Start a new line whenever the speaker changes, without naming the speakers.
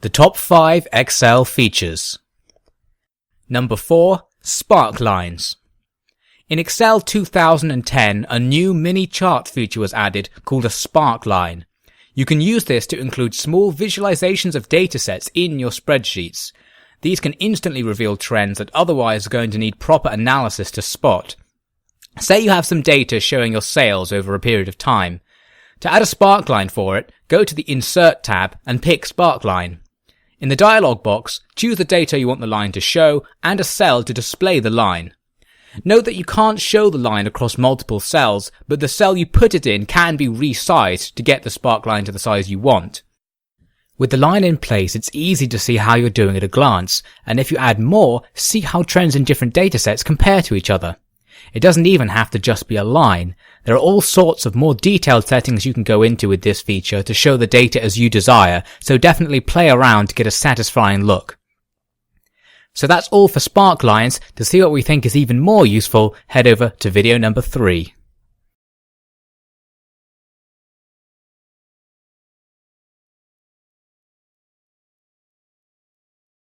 The top 5 Excel features. Number 4. Sparklines. In Excel 2010, a new mini chart feature was added called a Sparkline. You can use this to include small visualizations of datasets in your spreadsheets. These can instantly reveal trends that otherwise are going to need proper analysis to spot. Say you have some data showing your sales over a period of time. To add a Sparkline for it, go to the Insert tab and pick Sparkline. In the dialog box, choose the data you want the line to show and a cell to display the line. Note that you can't show the line across multiple cells, but the cell you put it in can be resized to get the Sparkline to the size you want. With the line in place, it's easy to see how you're doing at a glance, and if you add more, see how trends in different datasets compare to each other. It doesn't even have to just be a line. There are all sorts of more detailed settings you can go into with this feature to show the data as you desire, so definitely play around to get a satisfying look. So that's all for Sparklines. To see what we think is even more useful, head over to video number 3.